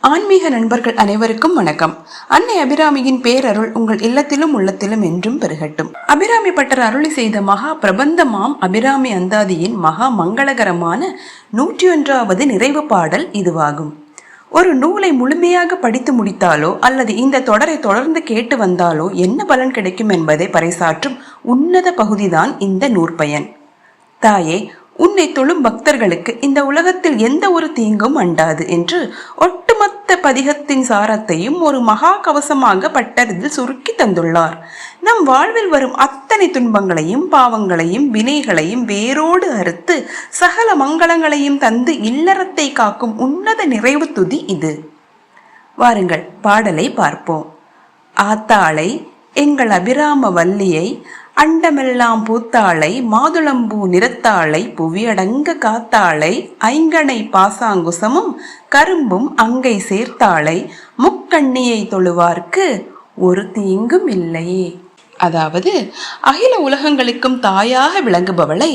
ஆன்மீக நண்பர்கள் அனைவருக்கும் வணக்கம். அன்னை அபிராமியின் பேரருள் உங்கள் இல்லத்திலும் உள்ளத்திலும் என்றும் பெருகட்டும். அபிராமி பட்டர் அருளி செய்த மகா பிரபந்தமாம் அபிராமி அந்தாதியின் மகா மங்களகரமான 101வது நிறைவு பாடல் இதுவாகும். ஒரு நூலை முழுமையாக படித்து முடித்தாலோ அல்லது இந்த தொடரை தொடர்ந்து கேட்டு வந்தாலோ என்ன பலன் கிடைக்கும் என்பதை பறைசாற்றும் உன்னத பகுதிதான் இந்த நூற்பயன். தாயே, உன்னை தொழும் பக்தர்களுக்கு இந்த உலகத்தில் எந்த ஒரு தீங்கும் அண்டாது என்று ஒட்டுமொத்த பதிகத்தின் சாரத்தையும் ஒரு மகா கவசமாக பட்டரில் சுருக்கி தந்துள்ளார். நம் வாழ்வில் வரும் அத்தனை துன்பங்களையும் பாவங்களையும் வினைகளையும் வேரோடு அறுத்து சகல மங்களங்களையும் தந்து இல்லறத்தை காக்கும் உன்னத நிறைவு துதி இது. வாருங்கள், பாடலை பார்ப்போம். ஆத்தாளை எங்கள் அபிராம வல்லியை, அண்டமெல்லாம் பூத்தாளை, மாதுளம்பூ நிறத்தாளை, புவியடங்க காத்தாளை, ஐங்கணை பாசாங்குசமும் கரும்பும் அங்கை சேர்த்தாளை, முக்கண்ணியை தொழுவார்க்கு ஒரு தீங்கும் இல்லையே. அதாவது, அகில உலகங்களுக்கும் தாயாக விளங்குபவளை,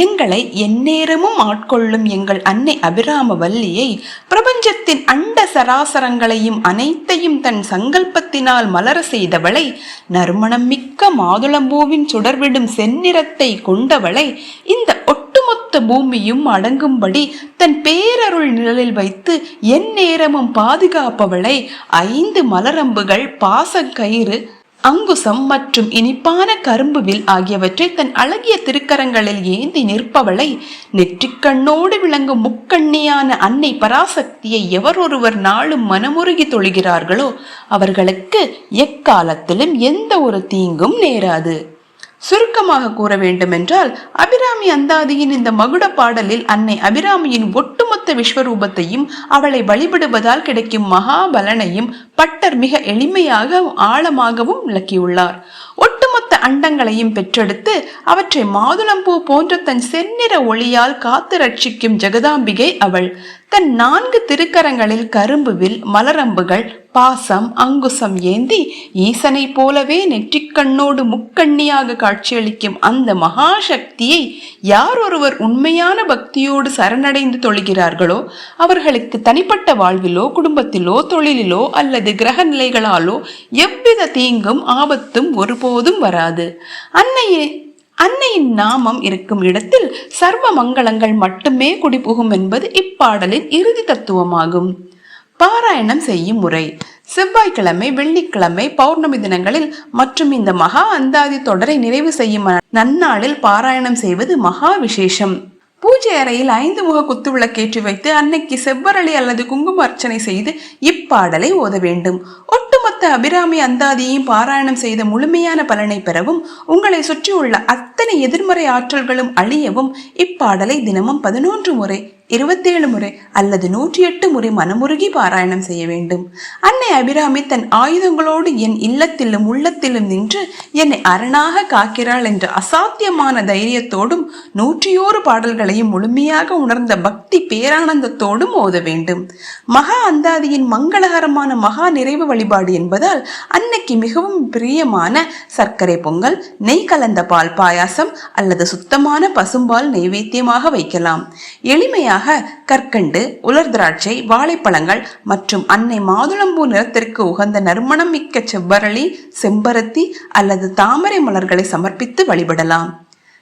எங்களை எந்நேரமும் ஆட்கொள்ளும் எங்கள் அன்னை அபிராம வல்லியை, பிரபஞ்சத்தின் அண்ட சராசரங்களையும் அனைத்தையும் தன் சங்கல்பத்தினால் மலர செய்தவளை, நறுமணம் மிக்க மாதுளம்பூவின் சுடர்விடும் செந்நிறத்தை கொண்டவளை, இந்த ஒட்டுமொத்த பூமியும் அடங்கும்படி தன் பேரருள் நிழலில் வைத்து எந்நேரமும் பாதுகாப்பவளை, 5 மலரம்புகள், பாசக்கயிறு, அங்குசம் மற்றும் இனிப்பான கரும்புவில் ஆகியவற்றை தன் அழகிய திருக்கரங்களில் ஏந்தி நிற்பவளை, நெற்றிக்கண்ணோடு விளங்கும் முக்கண்ணியான அன்னை பராசக்தியை எவர் ஒருவர் நாளும் மனமுருகி தொழுகிறார்களோ அவர்களுக்கு எக்காலத்திலும் எந்த ஒரு தீங்கும் நேராது. சுருக்கமாக கூற வேண்டுமென்றால், அபிராமி அந்தாதியின் இந்த மகுட பாடலில் அன்னை அபிராமியின் ஒட்டுமொத்த விஸ்வரூபத்தையும் அவளை வழிபடுவதால் கிடைக்கும் மகாபலனையும் பட்டர் மிக எளிமையாக ஆழமாகவும் விளக்கியுள்ளார். ஒட்டுமொத்த அண்டங்களையும் பெற்றெடுத்து அவற்றை மாதுளம்பூ போன்ற தன் செந்நிற ஒளியால் காத்து ரட்சிக்கும் ஜெகதாம்பிகை அவள். தன் 4 திருக்கரங்களில் கரும்புவில், மலரம்புகள், பாசம், அங்குசம் ஏந்தி ஈசனை போலவே நெற்றிக்கண்ணோடு முக்கண்ணியாக காட்சியளிக்கும் அந்த மகாசக்தியை யார் ஒருவர் உண்மையான பக்தியோடு சரணடைந்து தொழுகிறார்களோ அவர்களுக்கு தனிப்பட்ட வாழ்விலோ, குடும்பத்திலோ, தொழிலிலோ அல்லது கிரக நிலைகளாலோ எவ்வித தீங்கும் ஆபத்தும் ஒருபோதும் வராது. அன்னையின் நாமம் இருக்கும் இடத்தில் சர்வ மங்களங்கள் மட்டுமே குடிபுகும் என்பது இப்பாடலின் இறுதி தத்துவமாகும். பாராயணம் செய்யும் முறை: செவ்வாய்க்கிழமை, வெள்ளிக்கிழமை, பௌர்ணமி தினங்களில் மற்றும் இந்த மகா அந்தாதி தொடரை நிறைவு செய்யும் நன்னாளில் பாராயணம் செய்வது மகா விசேஷம். பூஜை அறையில் 5 முக குத்து விளக்கேற்றி வைத்து அன்னைக்கு செவ்வரளி அல்லது குங்கும அர்ச்சனை செய்து இப்பாடலை ஓத வேண்டும். ஒட்டுமொத்த அபிராமி அந்தாதியையும் பாராயணம் செய்த முழுமையான பலனை பெறவும் உங்களை சுற்றியுள்ள அத்தனை எதிர்மறை ஆற்றல்களும் அழியவும் இப்பாடலை தினமும் 11 முறை, 27 முறை அல்லது 108 முறை மனமுருகி பாராயணம் செய்ய வேண்டும். அன்னை அபிராமி தன் ஆயுதங்களோடு என் இல்லத்திலும் உள்ளத்திலும் நின்று என்னை அரணாக காக்கிறாள் என்ற அசாத்தியமான தைரியத்தோடும் 101 பாடல்களையும் முழுமையாக உணர்ந்த பக்தி பேரானந்தத்தோடும் ஓத வேண்டும். மகா அந்தாதியின் மங்களகரமான மகா நிறைவு வழிபாடு என்பதால் அன்னைக்கு மிகவும் பிரியமான சர்க்கரை பொங்கல், நெய் கலந்த பால் பாயாசம் அல்லது சுத்தமான பசும்பால் நைவேத்தியமாக வைக்கலாம். எளிமையாக கற்கண்டு, உலர் திராட்சை, வாழைப்பழங்கள் மற்றும் அன்னை மாதுளம்பூ நிறத்திற்கு உகந்த நறுமணம் மிக்க செவ்வரளி, செம்பருத்தி அல்லது தாமரை மலர்களை சமர்ப்பித்து வழிபடலாம்.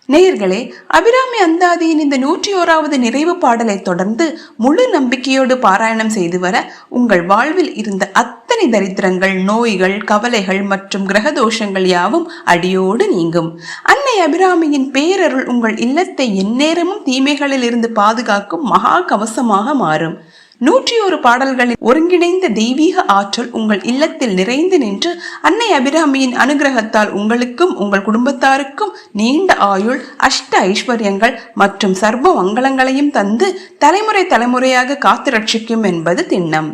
நேயர்களே, அபிராமி அந்தாதியின் இந்த 101வது நிறைவு பாடலை தொடர்ந்து முழு நம்பிக்கையோடு பாராயணம் செய்து வர உங்கள் வாழ்வில் இருந்த அத்தனை தரித்திரங்கள், நோய்கள், கவலைகள் மற்றும் கிரகதோஷங்கள் யாவும் அடியோடு நீங்கும். அன்னை அபிராமியின் பேரருள் உங்கள் இல்லத்தை எந்நேரமும் தீமைகளில் இருந்து பாதுகாக்கும் மகா கவசமாக மாறும். 101 பாடல்களின் ஒருங்கிணைந்த தெய்வீக ஆற்றல் உங்கள் இல்லத்தில் நிறைந்து நின்று அன்னை அபிராமியின் அனுகிரகத்தால் உங்களுக்கும் உங்கள் குடும்பத்தாருக்கும் நீண்ட ஆயுள், அஷ்ட ஐஸ்வர்யங்கள் மற்றும் சர்வ மங்களங்களையும் தந்து தலைமுறை தலைமுறையாக காத்து ரட்சிக்கும் என்பது திண்ணம்.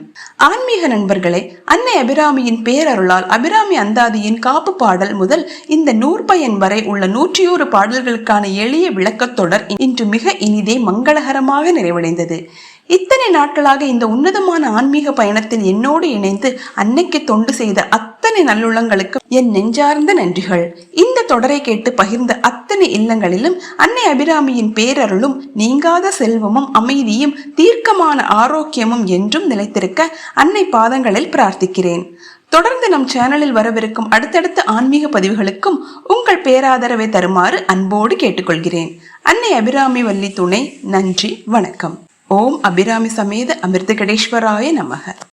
ஆன்மீக நண்பர்களே, அன்னை அபிராமியின் பேரருளால் அபிராமி அந்தாதியின் காப்பு பாடல் முதல் இந்த நூற்பயன் வரை உள்ள 101 பாடல்களுக்கான எளிய விளக்கத்தொடர் இன்று மிக இனிதே மங்களகரமாக நிறைவடைந்தது. இத்தனை நாட்களாக இந்த உன்னதமான ஆன்மீக பயணத்தில் என்னோடு இணைந்து அன்னைக்கு தொண்டு செய்த அத்தனை அத்தனை நல்லுள்ளங்களுக்கும் என் நெஞ்சார்ந்த நன்றிகள். இந்த தொடரை கேட்டு பகிர்ந்த அத்தனை இல்லங்களிலும் அன்னை அபிராமியின் பேரருளும் நீங்காத செல்வமும் அமைதியும் தீர்க்கமான ஆரோக்கியமும் என்றும் நிலைத்திருக்க அன்னை பாதங்களில் பிரார்த்திக்கிறேன். தொடர்ந்து நம் சேனலில் வரவிருக்கும் அடுத்தடுத்த ஆன்மீக பதிவுகளுக்கும் உங்கள் பேராதரவை தருமாறு அன்போடு கேட்டுக்கொள்கிறேன். அன்னை அபிராமி வள்ளி துணை. நன்றி, வணக்கம். ஓம் அபிராமி சமேத அமிர்தகடேஸ்வராய நமக.